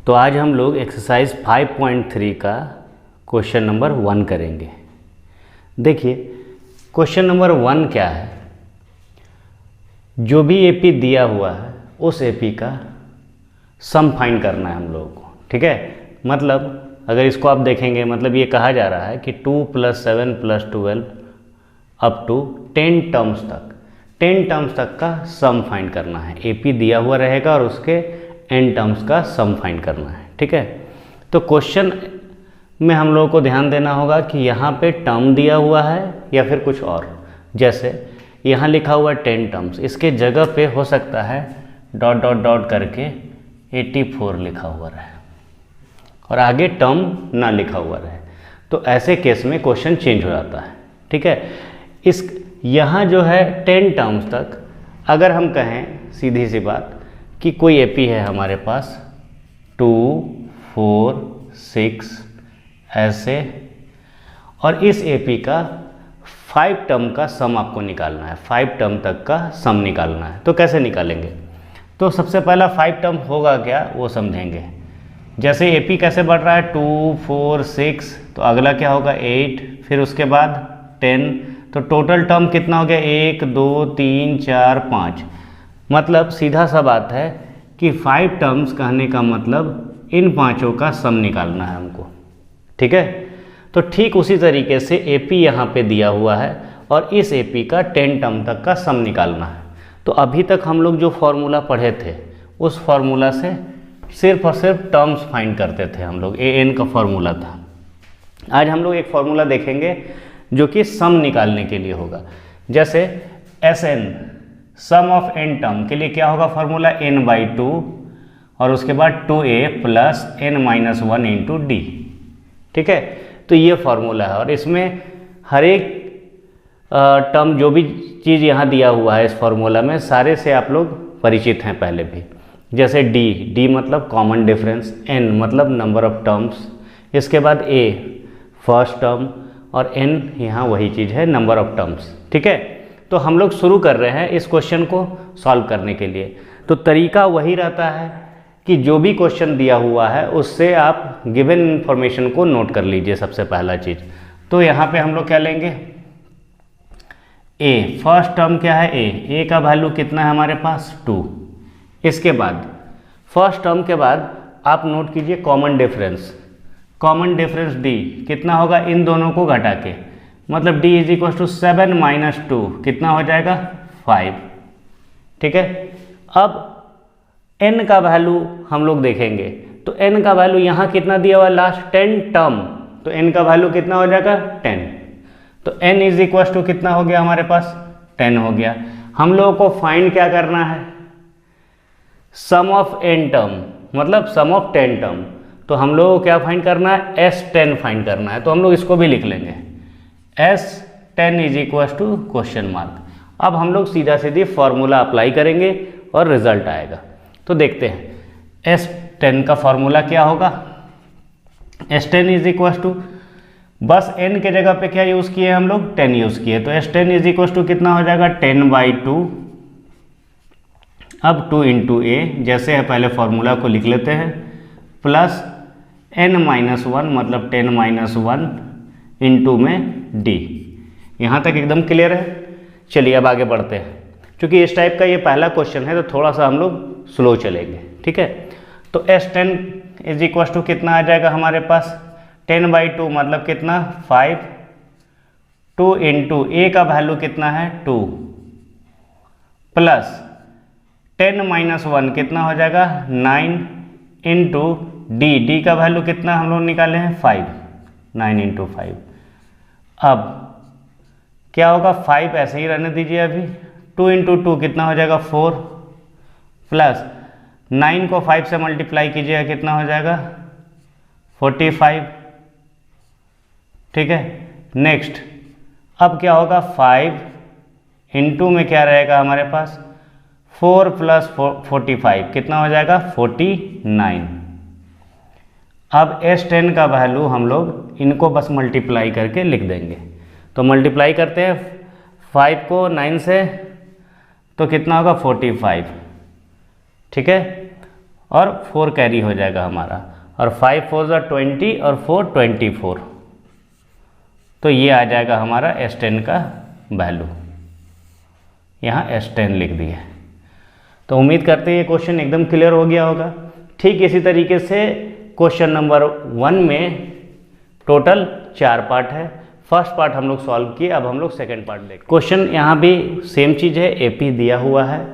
तो आज हम लोग एक्सरसाइज 5.3 का क्वेश्चन नंबर 1 करेंगे। देखिए क्वेश्चन नंबर 1 क्या है, जो भी एपी दिया हुआ है उस एपी का सम फाइंड करना है हम लोगों को। ठीक है, मतलब अगर इसको आप देखेंगे, मतलब ये कहा जा रहा है कि 2 + 7 + 12 अप टू 10 टर्म्स तक का सम फाइंड करना है। एपी दिया हुआ रहेगा और उसके n टर्म्स का सम फाइंड करना है। ठीक है, तो क्वेश्चन में हम लोगों को ध्यान देना होगा कि यहाँ पे टर्म दिया हुआ है या फिर कुछ और। जैसे यहाँ लिखा हुआ 10 टर्म्स, इसके जगह पे हो सकता है ... करके 84 लिखा हुआ रहे और आगे टर्म ना लिखा हुआ रहे, तो ऐसे केस में क्वेश्चन चेंज हो जाता है। ठीक है, इस यहाँ जो है 10 टर्म्स तक अगर हम कहें सीधी सी बात कि कोई एपी है हमारे पास 2, 4, 6 ऐसे, और इस एपी का 5 टर्म का सम आपको निकालना है। 5 टर्म तक का सम निकालना है, तो कैसे निकालेंगे? तो सबसे पहला 5 टर्म होगा क्या वो समझेंगे। जैसे एपी कैसे बढ़ रहा है 2, 4, 6, तो अगला क्या होगा 8, फिर उसके बाद 10, तो टोटल टर्म कितना हो गया 1, 2, 3, 4, 5। मतलब सीधा सा बात है कि 5 टर्म्स कहने का मतलब इन पांचों का सम निकालना है हमको। ठीक है, तो ठीक उसी तरीके से एपी यहाँ पे दिया हुआ है और इस एपी का 10 टर्म तक का सम निकालना है। तो अभी तक हम लोग जो फॉर्मूला पढ़े थे उस फॉर्मूला से सिर्फ और सिर्फ टर्म्स फाइंड करते थे हम लोग, an का फॉर्मूला था। आज हम लोग एक फॉर्मूला देखेंगे जो कि सम निकालने के लिए होगा। जैसे Sn sum of n term के लिए क्या होगा फॉर्मूला n/2 और उसके बाद 2a + n - 1 × d। ठीक है, तो ये फॉर्मूला है और इसमें हर एक टर्म जो भी चीज़ यहाँ दिया हुआ है इस फॉर्मूला में सारे से आप लोग परिचित हैं पहले भी। जैसे d मतलब कॉमन डिफरेंस, n मतलब नंबर ऑफ टर्म्स, इसके बाद a फर्स्ट टर्म और n यहाँ वही चीज़ है नंबर ऑफ टर्म्स। ठीक है, तो हम लोग शुरू कर रहे हैं इस क्वेश्चन को सॉल्व करने के लिए। तो तरीका वही रहता है कि जो भी क्वेश्चन दिया हुआ है उससे आप गिवन इन्फॉर्मेशन को नोट कर लीजिए। सबसे पहला चीज़ तो यहाँ पे हम लोग क्या लेंगे, a फर्स्ट टर्म क्या है a का वैल्यू कितना है हमारे पास 2। इसके बाद फर्स्ट टर्म के बाद आप नोट कीजिए कॉमन डिफरेंस d कितना होगा इन दोनों को घटा के, मतलब d = 7 - 2 कितना हो जाएगा 5। ठीक है, अब n का वैल्यू हम लोग देखेंगे तो n का वैल्यू यहाँ कितना दिया हुआ है लास्ट 10 टर्म, तो n का वैल्यू कितना हो जाएगा 10। तो n = कितना हो गया हमारे पास 10 हो गया। हम लोगों को फाइंड क्या करना है, सम ऑफ n टर्म मतलब सम ऑफ 10 टर्म। तो हम लोगों को क्या फाइंड करना है S10 फाइंड करना है। तो हम लोग इसको भी लिख लेंगे S10 = ? अब हम लोग सीधा सीधी फॉर्मूला अप्लाई करेंगे और रिजल्ट आएगा। तो देखते हैं S10 का फॉर्मूला क्या होगा। S10 बस n के जगह पे क्या यूज़ किए हम लोग 10 यूज़ किए, तो S10 कितना हो जाएगा 10/2। अब 2 × a जैसे है पहले फॉर्मूला को लिख लेते हैं, प्लस n - 1 मतलब 10 - 1 × में d। यहाँ तक एकदम क्लियर है। चलिए अब आगे बढ़ते हैं। क्योंकि इस टाइप का ये पहला क्वेश्चन है तो थोड़ा सा हम लोग स्लो चलेंगे। ठीक है, तो S10 कितना आ जाएगा हमारे पास 10/2 मतलब कितना 5। 2 × a का वैल्यू कितना है 2 प्लस 10 - 1 कितना हो जाएगा 9 × d का वैल्यू कितना हम लोग निकाले हैं 5, 9 × 5। अब क्या होगा 5 ऐसे ही रहने दीजिए अभी, 2 × 2 कितना हो जाएगा 4 प्लस 9 को 5 से मल्टीप्लाई कीजिएगा कितना हो जाएगा 45। ठीक है, नेक्स्ट अब क्या होगा 5 × में क्या रहेगा हमारे पास 4 + 45 कितना हो जाएगा 49। अब S10 का वैल्यू हम लोग इनको बस मल्टीप्लाई करके लिख देंगे। तो मल्टीप्लाई करते हैं 5 को 9 से तो कितना होगा 45। ठीक है, और 4 कैरी हो जाएगा हमारा, और 5 4 ज़ा 20 और 4 24, तो ये आ जाएगा हमारा S10 का वैल्यू, यहाँ S10 लिख दिए। तो उम्मीद करते हैं ये क्वेश्चन एकदम क्लियर हो गया होगा। ठीक इसी तरीके से क्वेश्चन नंबर 1 में टोटल 4 पार्ट है। फर्स्ट पार्ट हम लोग सॉल्व किए, अब हम लोग सेकेंड पार्ट देखें। क्वेश्चन यहाँ भी सेम चीज़ है, AP दिया हुआ है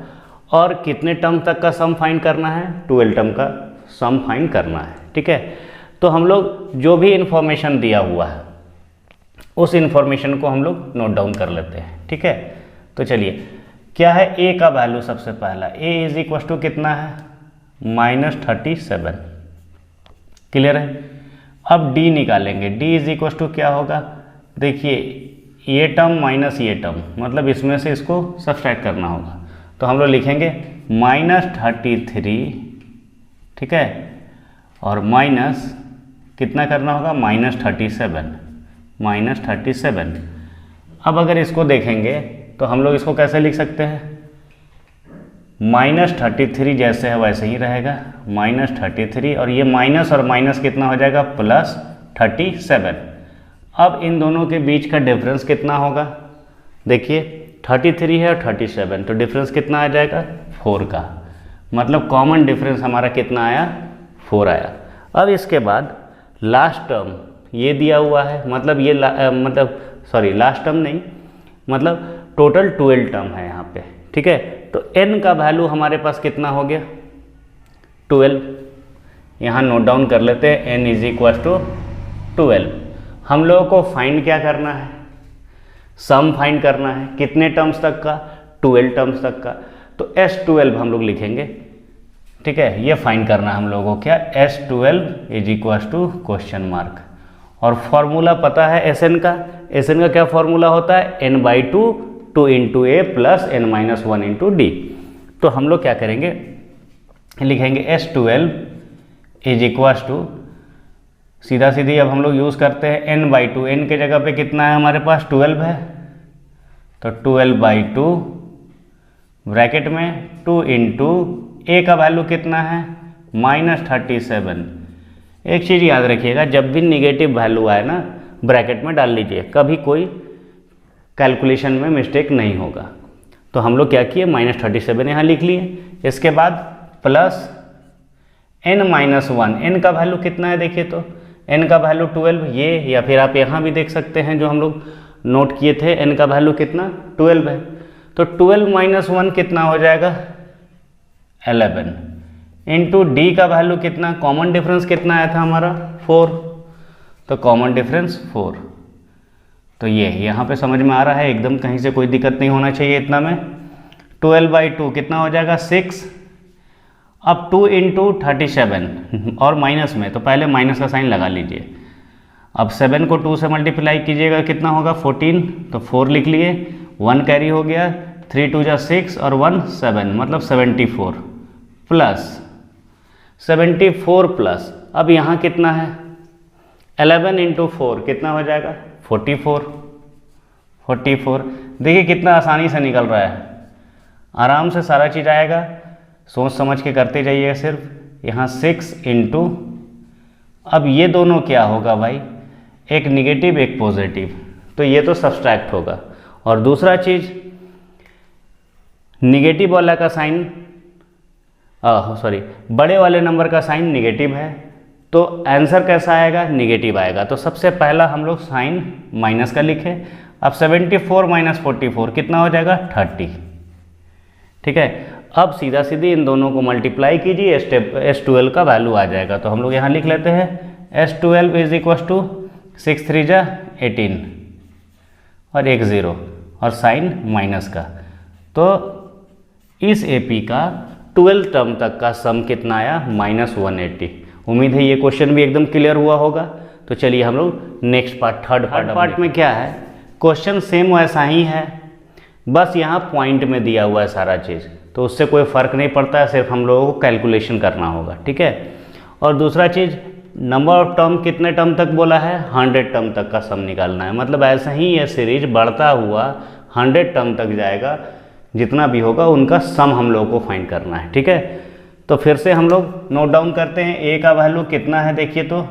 और कितने टर्म तक का सम फाइंड करना है, 12 टर्म का सम फाइंड करना है। ठीक है, तो हम लोग जो भी इंफॉर्मेशन दिया हुआ है उस इंफॉर्मेशन को हम लोग नोट डाउन कर लेते हैं। ठीक है, तो चलिए क्या है, A का वैल्यू सबसे पहला, A इज इक्वल टू कितना है, -37। क्लियर है। अब D निकालेंगे, D इज इक्वल टू क्या होगा, देखिए ये टर्म माइनस ये टर्म, मतलब इसमें से इसको सब्सट्रैक्ट करना होगा, तो हम लोग लिखेंगे -33, ठीक है, और माइनस कितना करना होगा, -37। अब अगर इसको देखेंगे तो हम लोग इसको कैसे लिख सकते हैं, -33 जैसे है वैसे ही रहेगा, -33, और ये माइनस और माइनस कितना हो जाएगा, +37। अब इन दोनों के बीच का डिफरेंस कितना होगा, देखिए 33 है और 37, तो डिफरेंस कितना आ जाएगा, 4 का, मतलब कॉमन डिफरेंस हमारा कितना आया, 4 आया। अब इसके बाद लास्ट टर्म ये दिया हुआ है, मतलब ये लास्ट टर्म नहीं, मतलब टोटल 12 टर्म है यहाँ पे। ठीक है, तो n का वैल्यू हमारे पास कितना हो गया, 12। यहाँ नोट डाउन कर लेते हैं, n इज इक्वल टू 12। हम लोगों को फाइंड क्या करना है, सम फाइंड करना है, कितने टर्म्स तक का, 12 टर्म्स तक का, तो S12 हम लोग लिखेंगे। ठीक है, ये फाइंड करना है हम लोगों को, क्या, S12 is equal to question mark, और फॉर्मूला पता है SN का। SN का क्या फॉर्मूला होता है, n/2 2 × A + n-1 × D। तो हम लोग क्या करेंगे, लिखेंगे S12 इज इक्वल टू, सीधा सीधी अब हम लोग यूज़ करते हैं n/2, n के जगह पे कितना है हमारे पास, 12 है, तो 12/2 ब्रैकेट में 2 × A का वैल्यू कितना है, -37। एक चीज़ याद रखिएगा, जब भी निगेटिव वैल्यू आए ना ब्रैकेट में डाल लीजिए, कभी कोई कैलकुलेशन में मिस्टेक नहीं होगा। तो हम लोग क्या किए, -37 यहाँ लिख लिए, इसके बाद प्लस n-1, n का वैल्यू कितना है, देखिए तो n का वैल्यू 12, ये, या फिर आप यहाँ भी देख सकते हैं जो हम लोग नोट किए थे, n का वैल्यू कितना, 12 है, तो 12 - 1 कितना हो जाएगा, 11 इंटू D का वैल्यू कितना, कॉमन डिफरेंस कितना आया था हमारा, 4, तो कॉमन डिफरेंस 4। तो ये यहाँ पे समझ में आ रहा है, एकदम कहीं से कोई दिक्कत नहीं होना चाहिए इतना में। 12/2 कितना हो जाएगा, 6। अब 2 × 37 और माइनस में, तो पहले माइनस का साइन लगा लीजिए। अब 7 को 2 से मल्टीप्लाई कीजिएगा, कितना होगा, 14, तो 4 लिख लिए, 1 कैरी हो गया, 3 2 = 6 और 1 7, मतलब 74 प्लस, अब यहाँ कितना है, 11 × 4 कितना हो जाएगा, 44। देखिए कितना आसानी से निकल रहा है, आराम से सारा चीज़ आएगा, सोच समझ के करते जाइएगा सिर्फ। यहाँ 6 × अब ये दोनों क्या होगा भाई, एक निगेटिव एक पॉजिटिव, तो ये तो सब्सट्रैक्ट होगा, और दूसरा चीज़ निगेटिव वाला का साइन, बड़े वाले नंबर का साइन निगेटिव है, तो आंसर कैसा आएगा, निगेटिव आएगा। तो सबसे पहला हम लोग साइन माइनस का लिखे। अब 74 - 44 कितना हो जाएगा, 30। ठीक है, अब सीधा सीधी इन दोनों को मल्टीप्लाई कीजिए, S12 का वैल्यू आ जाएगा। तो हम लोग यहाँ लिख लेते हैं S12 इज इक्वल टू 6 3 = 18 और 1 0 और साइन माइनस का। तो इस AP का 12 टर्म तक का सम कितना आया, -180। उम्मीद है ये क्वेश्चन भी एकदम क्लियर हुआ होगा। तो चलिए हम लोग नेक्स्ट पार्ट, थर्ड पार्ट में क्या है, क्वेश्चन सेम वैसा ही है, बस यहाँ पॉइंट में दिया हुआ है सारा चीज़, तो उससे कोई फ़र्क नहीं पड़ता है, सिर्फ हम लोगों को कैलकुलेशन करना होगा। ठीक है, और दूसरा चीज़, नंबर ऑफ टर्म कितने टर्म तक बोला है, 100 टर्म तक का सम निकालना है। मतलब ऐसा ही यह सीरीज बढ़ता हुआ 100 टर्म तक जाएगा, जितना भी होगा उनका सम हम लोगों को फाइंड करना है। ठीक है, तो फिर से हम लोग नोट डाउन करते हैं। ए का वैल्यू कितना है, देखिए तो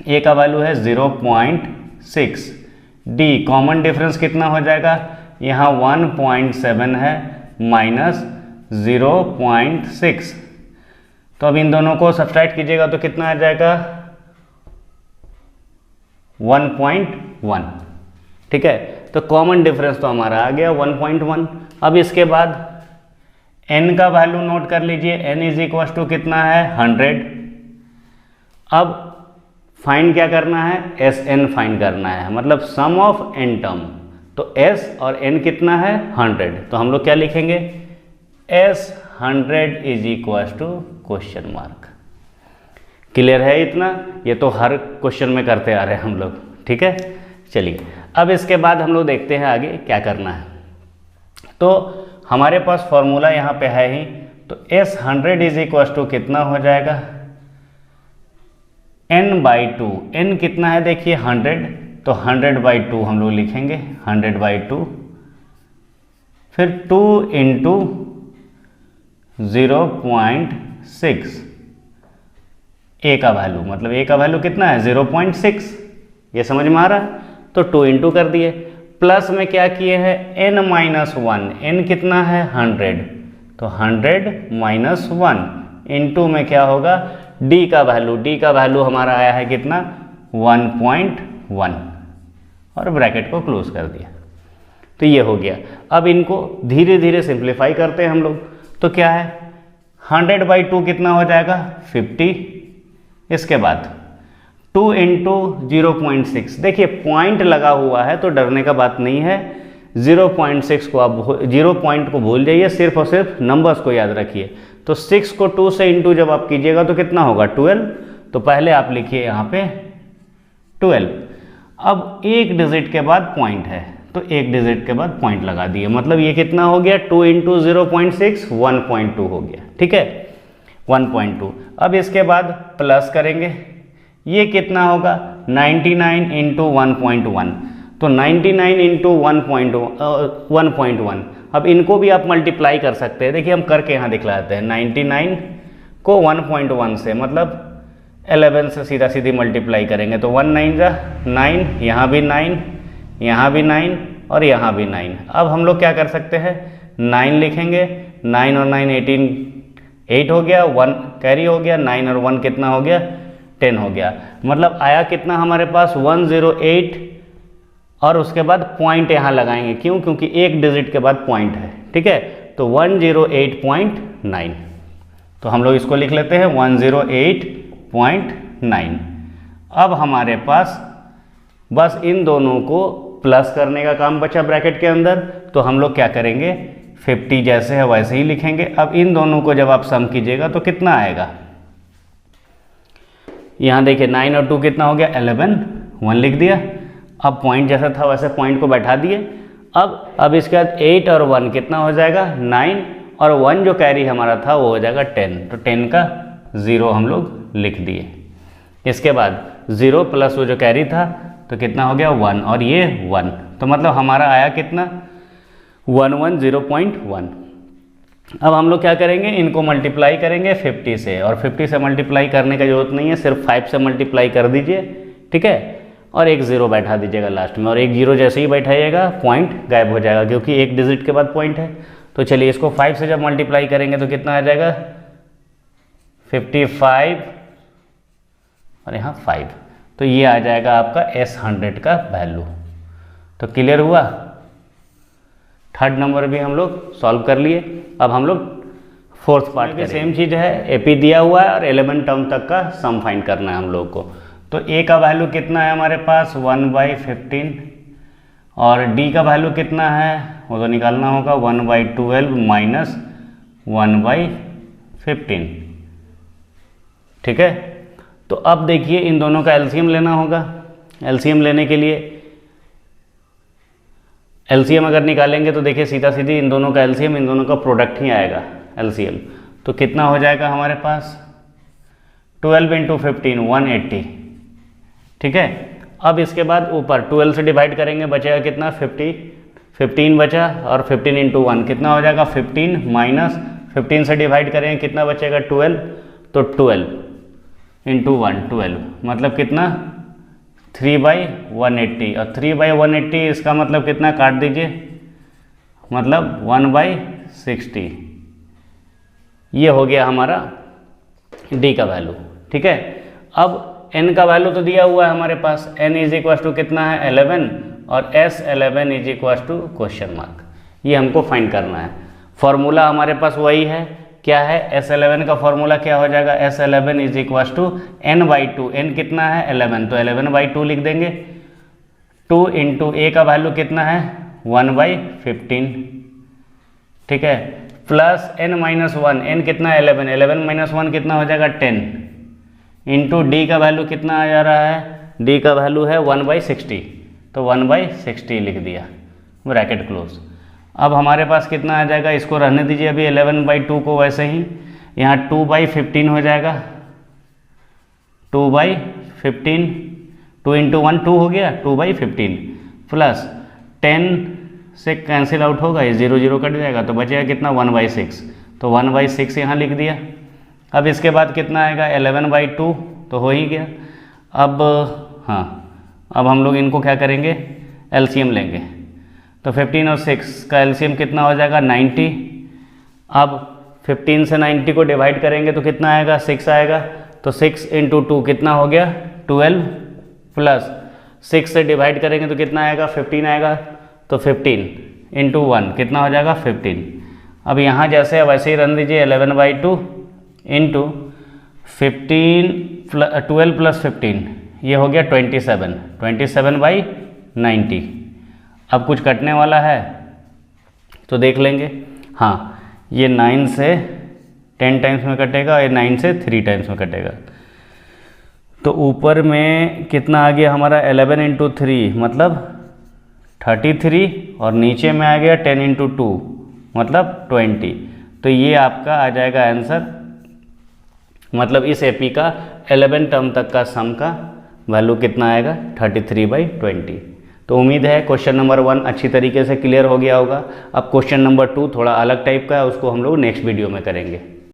ए का वैल्यू है 0.6। डी कॉमन डिफरेंस कितना हो जाएगा, यहाँ 1.7 है माइनस 0.6, तो अब इन दोनों को सब्सट्रैक्ट कीजिएगा तो कितना आ जाएगा 1.1। ठीक है, तो कॉमन डिफरेंस तो हमारा आ गया 1.1। अब इसके बाद n का वैल्यू नोट कर लीजिए, n इज इक्वल टू कितना है 100। अब फाइंड क्या करना है, Sn फाइंड करना है, मतलब सम ऑफ n टर्म। तो s और n कितना है 100, तो हम लोग क्या लिखेंगे S100 is equal to question mark. Clear है इतना, ये तो हर क्वेश्चन में करते आ रहे हैं हम लोग। ठीक है, चलिए अब इसके बाद हम लोग देखते हैं आगे क्या करना है। तो हमारे पास फॉर्मूला यहाँ पे है ही, तो S100 इज इक्वल टू कितना हो जाएगा n/2। n कितना है देखिए 100, तो 100/2 हम लोग लिखेंगे 100/2, फिर 2 इंटू 0.6 ए का वैल्यू, मतलब ए का वैल्यू कितना है 0.6, ये समझ में आ रहा है, तो 2 इंटू कर दिए। प्लस में क्या किए हैं n-1, n कितना है 100, तो 100 - 1 इंटू में क्या होगा d का वैल्यू हमारा आया है कितना 1.1, और ब्रैकेट को क्लोज कर दिया। तो ये हो गया। अब इनको धीरे धीरे सिंप्लीफाई करते हैं हम लोग। तो क्या है 100/2 कितना हो जाएगा 50। इसके बाद 2 इंटू 0.6, देखिए पॉइंट लगा हुआ है तो डरने का बात नहीं है। 0.6 को आप 0 पॉइंट को भूल जाइए, सिर्फ और सिर्फ नंबर्स को याद रखिए। तो 6 को 2 से इंटू जब आप कीजिएगा तो कितना होगा 12, तो पहले आप लिखिए यहाँ पे 12। अब एक डिजिट के बाद पॉइंट है, तो एक डिजिट के बाद पॉइंट लगा दिए, मतलब ये कितना हो गया 2 इंटू 0.6 1.2 हो गया। ठीक है 1.2। अब इसके बाद प्लस करेंगे, ये कितना होगा 99 इंटू 1.1, तो 99 इंटू 1.1। अब इनको भी आप मल्टीप्लाई कर सकते हैं, देखिए हम करके यहाँ दिखलाते हैं। 99 को 1.1 से, मतलब 11 से सीधा सीधी मल्टीप्लाई करेंगे तो 1 9 जा 9, यहाँ भी 9, यहाँ भी 9 और यहाँ भी 9। अब हम लोग क्या कर सकते हैं 9 लिखेंगे, 9 और 9 18, 8 हो गया, 1 कैरी हो गया, 9 और 1 कितना हो गया 10 हो गया। मतलब आया कितना हमारे पास 108, और उसके बाद पॉइंट यहाँ लगाएंगे, क्यों, क्योंकि एक डिजिट के बाद पॉइंट है। ठीक है, तो 108.9, तो हम लोग इसको लिख लेते हैं 108.9। अब हमारे पास बस इन दोनों को प्लस करने का काम बचा ब्रैकेट के अंदर, तो हम लोग क्या करेंगे 50 जैसे है वैसे ही लिखेंगे। अब इन दोनों को जब आप सम कीजिएगा तो कितना आएगा, यहाँ देखिए 9 और 2 कितना हो गया 11, 1 लिख दिया। अब पॉइंट जैसा था वैसे पॉइंट को बैठा दिए। अब इसके बाद 8 और 1 कितना हो जाएगा 9, और 1 जो कैरी हमारा था वो हो जाएगा 10, तो 10 का 0 हम लोग लिख दिए। इसके बाद 0 प्लस वो जो कैरी था तो कितना हो गया 1, और ये 1, तो मतलब हमारा आया कितना 110.1। अब हम लोग क्या करेंगे, इनको मल्टीप्लाई करेंगे 50 से, और 50 से मल्टीप्लाई करने का जरूरत नहीं है, सिर्फ 5 से मल्टीप्लाई कर दीजिए। ठीक है, और एक 0 बैठा दीजिएगा लास्ट में, और एक 0 जैसे ही बैठाइएगा पॉइंट गायब हो जाएगा, क्योंकि एक डिजिट के बाद पॉइंट है। तो चलिए इसको 5 से जब मल्टीप्लाई करेंगे तो कितना आ जाएगा 55, और यहाँ 5, तो ये आ जाएगा आपका S100 का वैल्यू। तो क्लियर हुआ, थर्ड नंबर भी हम लोग सॉल्व कर लिए। अब हम लोग फोर्थ पार्ट में सेम चीज़ है, एपी दिया हुआ है और 11 टर्म तक का सम फाइंड करना है हम लोग को। तो ए का वैल्यू कितना है हमारे पास 1/15, और डी का वैल्यू कितना है वो तो निकालना होगा 1/12 माइनस 1/15। ठीक है, तो अब देखिए इन दोनों का एलसीएम लेना होगा। एलसीएम लेने के लिए एलसीएम अगर निकालेंगे तो देखिए सीधा सीधी इन दोनों का एलसीएम, इन दोनों का प्रोडक्ट ही आएगा एलसीएम। तो कितना हो जाएगा हमारे पास 12 इंटू 15 180। ठीक है, अब इसके बाद ऊपर 12 से डिवाइड करेंगे, बचेगा कितना 15 बचा, और 15 इंटू 1 कितना हो जाएगा 15 माइनस 15 से डिवाइड करेंगे कितना बचेगा 12, तो 12 इंटू 1 12, मतलब कितना 3/180, और 3/180 इसका मतलब कितना काट दीजिए, मतलब 1/60। ये हो गया हमारा डी का वैल्यू। ठीक है, अब n का वैल्यू तो दिया हुआ है हमारे पास, n इज इक्वल टू कितना है 11, और S11 is equal to question mark. ये हमको फाइंड करना है। फॉर्मूला हमारे पास वही है, क्या है, S11 का फॉर्मूला क्या हो जाएगा, S11 is equal to n/2, n कितना है 11, तो 11/2 लिख देंगे। 2 इंटू a का वैल्यू कितना है 1/15, ठीक है, प्लस n-1, n कितना है 11, 11 माइनस 1 कितना हो जाएगा 10, इंटू डी का वैल्यू कितना आ जा रहा है, डी का वैल्यू है 1/60, तो 1/60 लिख दिया, ब्रैकेट क्लोज। अब हमारे पास कितना आ जाएगा, इसको रहने दीजिए अभी 11/2 को वैसे ही, यहाँ 2/15 हो जाएगा, 2/15, 2 इंटू 1 2 हो गया, 2/15 प्लस 10 से कैंसिल आउट होगा, ये 0 0 कट जाएगा, तो बचेगा कितना 1/6, तो 1/6 यहाँ लिख दिया। अब इसके बाद कितना आएगा 11/2, तो हो ही गया। अब हाँ, अब हम लोग इनको क्या करेंगे, एलसीएम लेंगे, तो 15 और 6 का एलसीएम कितना हो जाएगा 90। अब 15 से 90 को डिवाइड करेंगे तो कितना आएगा 6 आएगा, तो 6 इंटू 2 कितना हो गया 12, प्लस 6 से डिवाइड करेंगे तो कितना आएगा 15 आएगा, तो 15 इंटू 1 कितना हो जाएगा 15। अब यहाँ जैसे वैसे ही रन दीजिए 11/2 इंटू 12 प्लस 15, ये हो गया 27, 27/90। अब कुछ कटने वाला है तो देख लेंगे, हाँ ये 9 से 10 टाइम्स में कटेगा, ये 9 से 3 टाइम्स में कटेगा, तो ऊपर में कितना आ गया हमारा 11 इंटू 3 मतलब 33, और नीचे में आ गया 10 इंटू 2 मतलब 20। तो ये आपका आ जाएगा आंसर, मतलब इस एपी का 11 टर्म तक का सम का वैल्यू कितना आएगा 33/20। तो उम्मीद है क्वेश्चन नंबर 1 अच्छी तरीके से क्लियर हो गया होगा। अब क्वेश्चन नंबर 2 थोड़ा अलग टाइप का है, उसको हम लोग नेक्स्ट वीडियो में करेंगे।